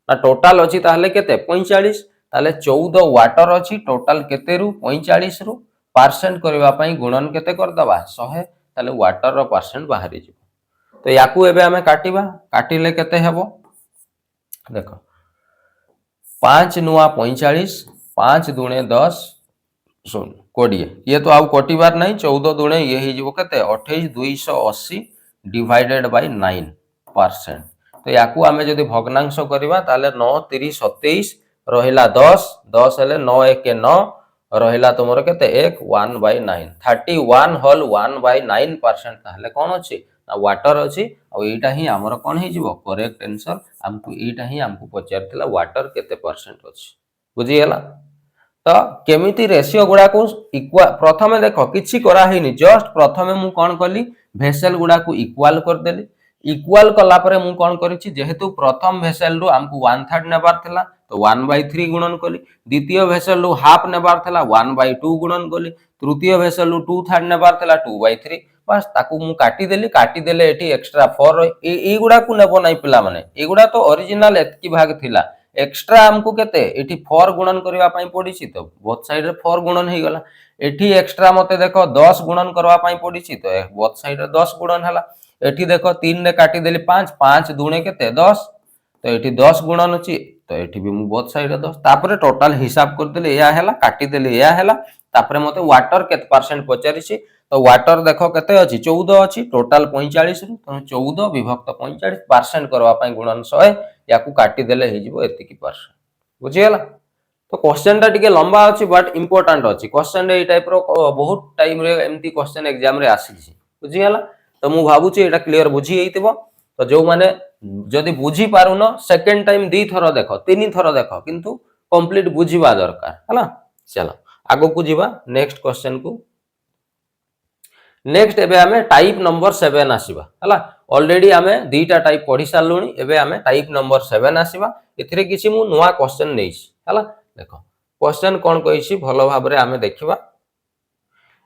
ना टोटल अछि ताहले केते 45 ताहले 14 वाटर अछि टोटल केते रु 45 रु परसेंट करबा पई गुणन केते कर दबा 100 ताहले वाटर रो परसेंट बाहरी जिवो। तो याकू एबे हमें काटिबा काटिले केते हेबो देखो 5 नुआ 45 5 दुणे 10 सुन 20 ये तो आउ कटिबार नहीं 14 दुणे ये ही जीवो केते 28 280 डिवाइडेड बाय 9% तो याकू आमे जदि भग्नांश करबा ताले 9 30 27 रहिला 10 10 हेले 9 1 9 रहिला तमरो केते 1 1/9 31 होल 1/9% ताले कोन अछि ना वाटर अछि आ एटा ही हमर कोन ही जीवो करेक्ट आंसर हमकु एटा ही हमकु पचारथिला वाटर केते परसेंट अछि बुझी गेला। तो केमिति रेशियो गुडा को इक्वल प्रथमे देखो किछि करा हेनी जस्ट प्रथमे मु कोन कली भेसेल गुडा को इक्वल कर देली इक्वल कला परे मु कोन करिछि जेहेतु प्रथम भेसेल रु हमकु 1/3 नेबार थिला तो 1/3 गुणन कली द्वितीय भेसेल रु हाफ नेबार थिला 1/2 गुणन कली तृतीय भेसेल रु 2/3 नेबार थिला 2/3 बस ताकू मु काटी देले एठी एक्स्ट्रा 4 ए गुडा को नेबो नै पिला माने ए गुडा तो ओरिजिनल एतकी भाग थिला एक्स्ट्रा हमको केते एठी 4 गुणन करबा पई पडिछि तो बोथ साइड रे 4 गुणन हे गला एठी एक्स्ट्रा मते देखो 10 गुणन करबा पई पडिछि तो बोथ साइड रे 10 गुणन हला एठी देखो 3 ने काटी देली 5 5 दुणे केते 10 तो एठी 10 गुणन अछि तो एठी भी मु बोथ साइड रे 10 तापरे टोटल हिसाब कर देले या हला काटी देले या हला तापरे मते वाटर केते परसेंट पचारिछि तो वाटर देखो केते अछि 14 अछि टोटल 45 रु तो 14 विभक्त 45% करबा पई गुणन 100 याकू काटी देले हे जिवो एति की परसेंट बुझी गेला। तो क्वेश्चन टा टिके लंबा अछि बट इंपोर्टेंट अछि क्वेश्चन रे ए टाइप रो बहुत टाइम रे एमती क्वेश्चन एग्जाम रे आसी छी बुझी गेला। तो मु भाबु छी एटा क्लियर बुझी हेइतिबो तो जो माने जदी बुझी पारुनो सेकंड टाइम दी थरो देखो तीन थरो देखो किंतु कंप्लीट बुझीबा दरकार हला। चलो आगो को जीवा नेक्स्ट क्वेश्चन को नेक्स्ट एबे हमें टाइप नंबर 7 आसीबा हला ऑलरेडी हमें दीटा टाइप पढ़ी सारलुनी एबे हमें टाइप नंबर 7 आसीबा एथिरे किछि मु नुवा क्वेश्चन नेइछि हला। देखो क्वेश्चन कोन कहिछि भलो भाबरे हमें देखिबा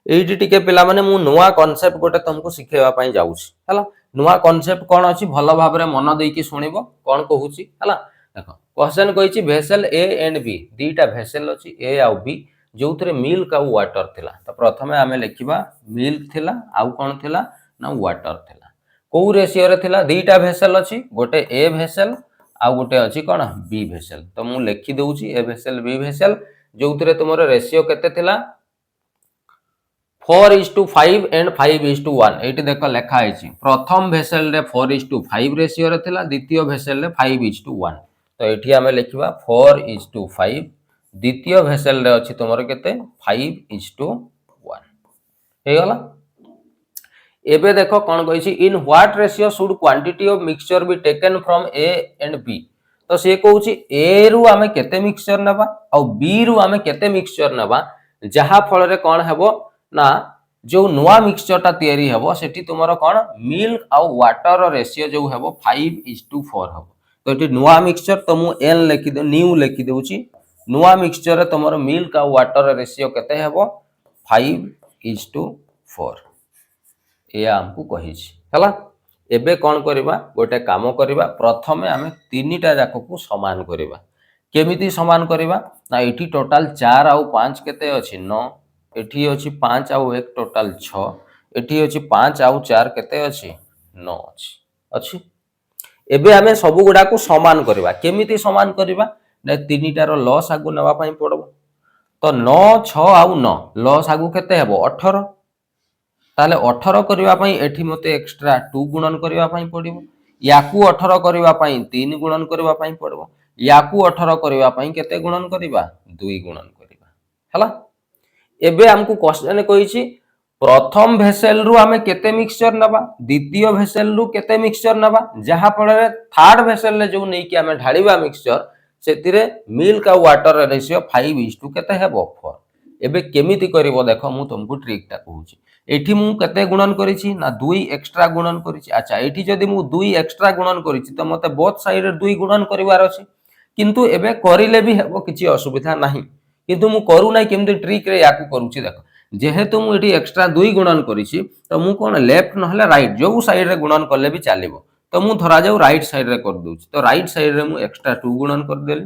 एइटी टिके पिला माने मु नुवा कांसेप्ट गोटे तुमको सिखेबा पई जाउछि हला। नुवा कांसेप्ट कोन अछि भलो भाबरे मन देइकी सुनिबो कोन कहूछि हला। देखो क्वेश्चन कहिछि भेसल ए एंड बी दीटा भेसल अछि ए आ बी जोथरे मिल्क आ वाटर थिला तो प्रथमे हमें लिखिबा मिल्क थिला आउ कोन थिला ना वाटर थिला को रेशियो रे थिला दीटा भेसल अछि गोटे ए भेसल आ गोटे अछि कोन बी भेसल तो मु लिखि दउछि ए भेसल बी भेसल जोथरे तुमरो रेशियो केते थिला 4:5 एंड 5:1 एटी देखो लेखा आइछि प्रथम भेसल रे 4:5 रेशियो रे थिला द्वितीय भेसल रे 5:1 तो एठी हमें लिखिबा 4:5 द्वितीय भेसल रे अछि तुमरो केते 5:1 हे गला। एबे देखो कौन कही in what ratio should quantity of mixture be taken from A and B. तो सी कहूँ ए रु आमे केते मिक्सचर नबा और बी रु आमे केते मिक्सचर नबा, जहा फल रे कौन हेबो ना जो नुआ मिक्सचरटा तैयारी हेबो सेठी तुमरो कौन मिल्क आउ वाटर रेशियो जो हेबो 5:4 हेबो। तो एठी नुआ मिक्सचर तो मु एन लिखि दे न्यू लिखि देउची, नुआ मिक्सचर रे तुमरो मिल्क आउ वाटर रेशियो केते हेबो 5:4 या हमकु कहिछि हला। एबे कौन करिबा गोटे काम करिबा, प्रथमे आमे तीनिटा जाक को समान करिबा। केमिति समान करिबा ना एठी टोटल 4 आउ 5 केते अछि 9, एठी अछि 5 आउ 1 टोटल 6, एठी अछि 5 आउ 4 केते अछि 9 अछि। एबे आमे सब गुडा को समान करिबा। केमिति समान करिबा ना तीनिटार लॉस आगु नवा पई पड़बो। तो 9 6 आउ 9 लॉस आगु केते हेबो 18। ताले 18 करिबा पई एठी मते एक्स्ट्रा 2 गुणन करिबा पई पड़िबो। याकू 18 करिबा पई 3 गुणन करिबा पई पड़िबो। याकू 18 करिबा पई केते गुणन करिबा 2 गुणन करिबा हला। एबे हमकु क्वेश्चन कहिछि प्रथम भेसेल रु आमे केते मिक्सचर नबा, द्वितीय भेसेल रु केते मिक्सचर नबा, जहा पड़े थर्ड भेसेल ले जो नै कि आमे ढाळीबा मिक्सचर सेतिरे मिल्क आ वाटर रेशियो 5:2 केते हेबो 4। एबे केमिति करिवो देखो मु तुमको ट्रिक टा कहूछि। एठी मु केते गुणन करिछि ना 2 एक्स्ट्रा गुणन करिछि। अच्छा एठी जदि मु 2 एक्स्ट्रा गुणन करिछि तो मते बोथ साइड रे 2 गुणन करिवार अछि, किंतु एबे करिले भी हेबो किछि असुविधा नाही, किंतु मु करू नै केमिति ट्रिक रे याकू करूछि देखो। जेहेतु मु एठी एक्स्ट्रा 2 गुणन करिछि तो मु कोन लेफ्ट नहले राइट जो साइड रे गुणन करले भी चलिबो। तो मु धरा जाऊ राइट साइड रे कर दोछि, तो राइट साइड रे मु एक्स्ट्रा 2 गुणन कर देली।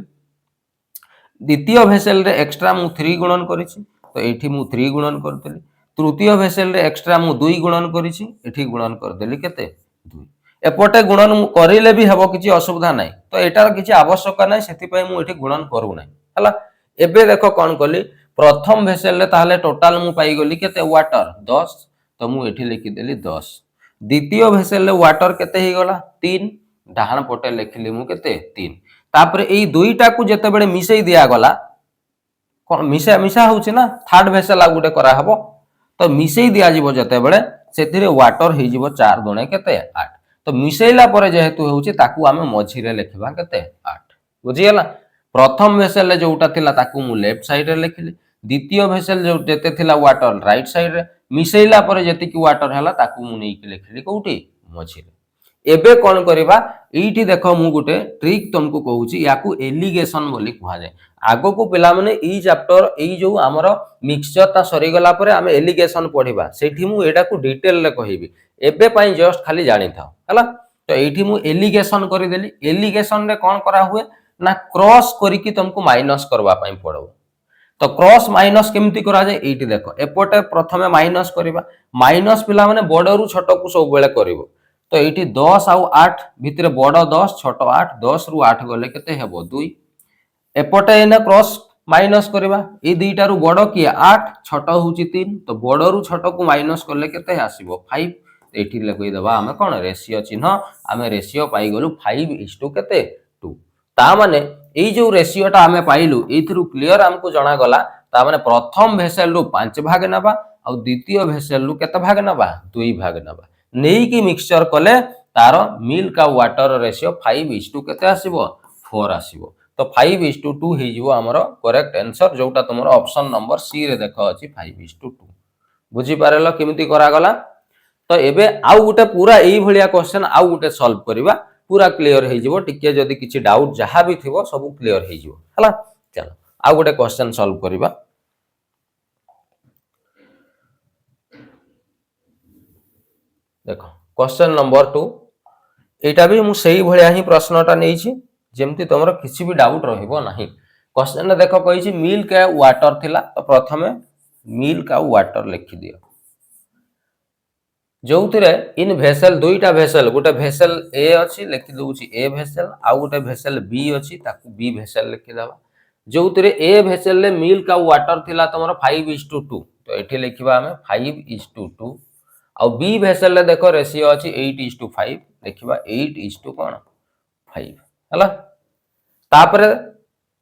द्वितीय भेसेल रे एक्स्ट्रा मु 3 गुणन करिछि, तो एठी मु 3 गुणन कर देली। तृतीय भेसेल रे एक्स्ट्रा मु 2 गुणन करिछि, एठी गुणन कर देली केते 2। एपटे गुणन मु करिले भी हेबो किछि असुविधा नै, तो एटार किछि आवश्यकता नै, सेति पई मु एठी गुणन करू नै हला। एबे देखो कोन कली प्रथम भेसेल रे ताहले टोटल मु पाई गली केते वाटर 10, तो मु एठी लिखि देली 10। द्वितीय भेसेल रे वाटर केते हे गला 3, डाहाण पटे लिखिली मु केते 3। तापर एई दुईटा को जते बेले मिसई दिया गला कोन मिसा मिसा होउछि ना, थर्ड भेसेल आ गुटे करा हबो, तो मिसई दिया जिवो जते बेले सेथिरे वाटर हे जिवो 4 दुणे केते 8। तो मिसैला परे जेहेतु होउछि ताकू आमे मझी रे लिखबा केते 8। बुझी गेला। प्रथम भेसेल जोटा थिला ताकू मु लेफ्ट साइड रे लिखिली, द्वितीय भेसेल जो जते थिला वाटर राइट साइड रे, मिसैला परे जति कि वाटर हला ताकू मु नै कि लिखिली कोउठी मझी रे। एबे कोन करिबा एठी देखो मु गुटे ट्रिक तुमको कहूची, याकू एलिगेशन बोली कहा जाय। आगो को पिला माने ई चैप्टर ई जो हमरो मिक्सचर ता सरी गला परे आमे एलिगेशन पढिबा, सेठी मु एटा को डिटेल रे कहिबी। एबे पई जस्ट खाली जानि थाओ हला। तो एठी मु एलिगेशन करि देली। एलिगेशन रे कोन करा हुए ना क्रॉस करी कि तुमको माइनस करबा पई पड़ो। तो क्रॉस माइनस केमती करा जाय एठी देखो, एपोटे प्रथमे माइनस करिबा, माइनस पिला माने बडरू छोट को सब बेले करिवो। तो एठी 10 आउ 8 भितरे बड़ 10 छोट 8, 10 रु 8 गले केते हेबो 2। एपोटे एने क्रॉस माइनस करिबा, ए दुईटा रु बड़ कि 8 छोट होउची 3, तो बड़ रु छोट को माइनस करले केते आसीबो 5। एठी लगै दबा हमें कोन रेशियो चिन्ह, हमें रेशियो पाई गलु 5:2 केते 2। ता माने एई जो रेशियोटा हमें पाइलु एथिरु क्लियर हमको जणा गला, ता माने प्रथम भेसेल रु 5 भाग नबा और द्वितीय भेसेल रु केते भाग नबा 2 भाग नबा। नेई कि मिक्सचर कले तार मिल्क आ वाटर रेशियो 5:2 केते आसीबो 4 आसीबो। तो 5:2 हे जिवो हमरो करेक्ट आंसर, जोटा तुमरो ऑप्शन नंबर सी रे देखो अछि 5:2। बुझी पारेलो केमिति करा गला। तो एबे आउ गुटे पूरा एई भलिया क्वेश्चन आउ गुटे सॉल्व करिबा, पूरा क्लियर हे जिवो। टिके जदी किछि डाउट जहा भी थिवो सब क्लियर हे जिवो हला। चलो आउ गुटे क्वेश्चन सॉल्व करिबा। देखो क्वेश्चन नंबर 2, एटा भी मु सेही भलिया ही प्रश्नटा नेइछि, जेमति तमरो किछि भी डाउट रहिबो नाही। क्वेश्चन ने देखो कहिछि मिल्क आ वाटर थिला, तो प्रथमे मिल्क आ वाटर लिखि दियो। जोउतिरे इन भेसेल दुईटा भेसेल, गुटे भेसेल ए अछि लिखि दोउछि ए भेसेल, आ गुटे भेसेल बी अछि ताकू बी भेसेल लिखि दबा। जोउतिरे ए भेसेल ले मिल्क आ वाटर थिला तमरो 5:2, तो एठी लिखिबा हमें 5:2। आ बी भेसेल ले देखो रेशियो अछि 8:5, लिखिबा 8:5 हला। तापरे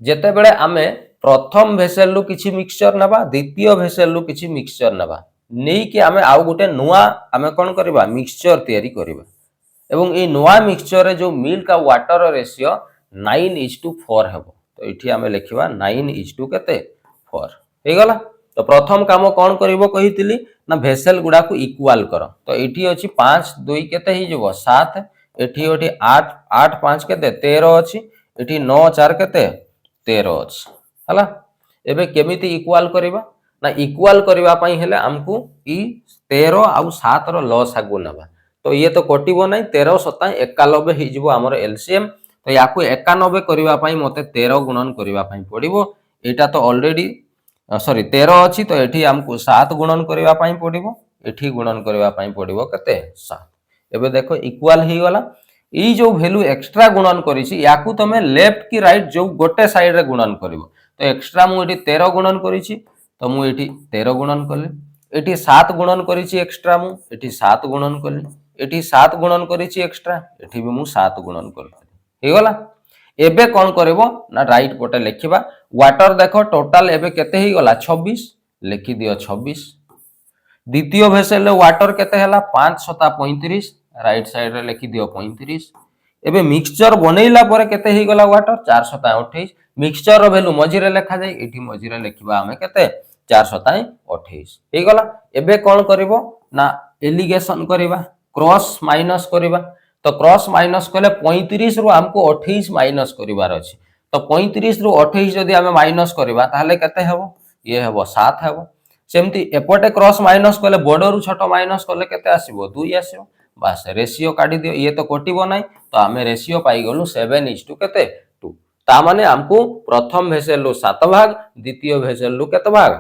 जेते बेले आमे प्रथम भेसेल रु किछि मिक्सचर नबा, द्वितीय भेसेल रु किछि मिक्सचर नबा, नहीं कि आमे आउ गोटे नुआ आमे कौन करबा मिक्सचर तैयारी करबा एवं ए नुआ मिक्सचर रे जो मिल्क आ वाटर रेशियो 9:4 हेबो तो एठी आमे लिखिबा 9:4 हे गला तो प्रथम काम कौन करिवो कहितली ना भेसेल गुडा को इक्वल कर तो एठी अछि 5 2 केते ही जबो 7 एठी ओठी 8 8 5 केते 13 अछि एठी 9 4 केते 13 अछि हला एबे केमिति इक्वल करिबा ना इक्वल करबा पई हेले हमकु ई 13 आउ 7 रो लसागु नबा तो ये तो कटिबो नै 13 7 91 ही जिवो हमर एलसीएम तो याकू 91 करबा पई मते 13 गुणन करबा पई पडिबो एटा तो ऑलरेडी सॉरी 13 अछि तो एठी हमकु 7 गुणन करबा पई पडिबो एठी गुणन करबा पई पडिबो कते 7 एबे देखो इक्वल ही गला ई जो वैल्यू एक्स्ट्रा गुणन करिछि याकू तमे लेफ्ट की राइट जो गोटे साइड रे गुणन करिवो तो एक्स्ट्रा मु एठी 13 गुणन करिछि तो मु एठी 13 गुणन कले एठी 7 गुणन करिछि एक्स्ट्रा मु एठी 7 गुणन कले एठी 7 गुणन करिछि एक्स्ट्रा एठी भी मु 7 गुणन कले हे गला एबे कोन करबो ना राइट पटे लिखिबा वाटर देखो टोटल एबे केते ही गला 26 लिखि दियो 26 द्वितीय भेसेल वाटर केते हला 5 7 35 राइट साइड रे लिखि दियो 35 एबे मिक्सचर बनेइला परे केते ही गला वाटर 4 7 28 मिक्सचर रो वैल्यू मझी रे लिखा जाय एठी मझी रे लिखिबा हमें केते 4 7 28 हे गला एबे कोन करबो ना एलिगेशन करबा क्रॉस माइनस करबा तो क्रॉस माइनस कले 35 रु हमको 28 माइनस करिवार अछि तो 35 रु 28 जदि हमें माइनस करबा ताले केते हेबो ये हेबो 7 हेबो सेमती एपटे क्रॉस माइनस कले बड़ रु छोट माइनस कले केते आसीबो 2 आसीबो बस रेशियो काढी दियो ये तो कटिबो नै तो हमें रेशियो पाई गलु 7:2 केते 2 ता माने हमको प्रथम भेसेल रु 7 भाग द्वितीय भेसेल रु केते भाग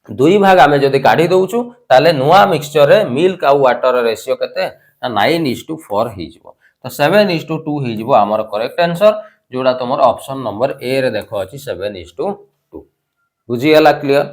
2 भाग आमे जदि काढी दउछु ताले नुआ मिक्सचर रे मिल्क आ वाटर रेशियो केते 9:4 ही जिवो तो 7:2 ही जिवो हमर करेक्ट आंसर जोडा तमर ऑप्शन नंबर ए रे देखो अछि 7:2 बुझी गला क्लियर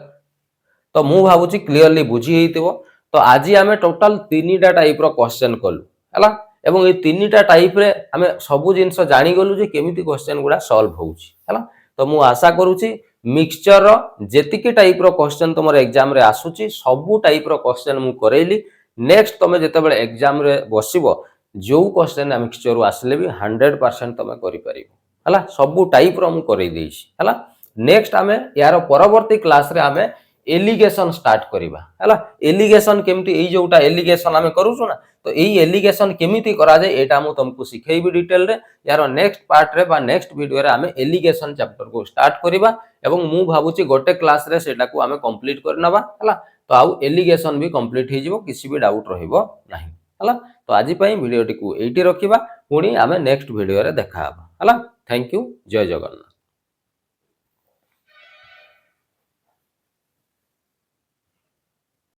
तो मु भाबुची क्लियरली बुझी हेतिबो तो आज आमे टोटल 3टा टाइप रो क्वेश्चन कलु हला एवं ए 3टा टाइप रे आमे सब जिंस जानि गलु जे केमिति क्वेश्चन गुडा सॉल्व होउची हला तो मु आशा करूची मिक्सचर रो जेतिकी टाइप रो क्वेश्चन तमर एग्जाम रे आसुची सब टाइप रो क्वेश्चन मु करेली नेक्स्ट तमे जेते बेले एग्जाम रे बसिबो जो क्वेश्चन मिक्सचर रो आसले भी 100% तमे करि परिबो हला सब टाइप रो मु करै देइछी हला नेक्स्ट आमे यार परवर्ती क्लास रे आमे एलिगेशन स्टार्ट करिबा हला एलिगेशन केमती एई जोटा एलिगेशन आमे करूछु ना तो एई एलिगेशन केमिति करा जाय एटा मु तुमको सिखेइबी डिटेल रे यार नेक्स्ट पार्ट रे बा नेक्स्ट वीडियो रे आमे एलिगेशन चैप्टर को स्टार्ट करिबा एवं मु भाबुची गोटे क्लास रे सेटा को आमे कंप्लीट करनबा हला तो आउ एलिगेशन भी कंप्लीट हे जिवो किसी भी डाउट रहिबो नाही हला तो आजि पई वीडियो टी को एठी रखिबा पुणी आमे नेक्स्ट वीडियो रे देखा हबा हला थैंक यू जय जगन्नाथ।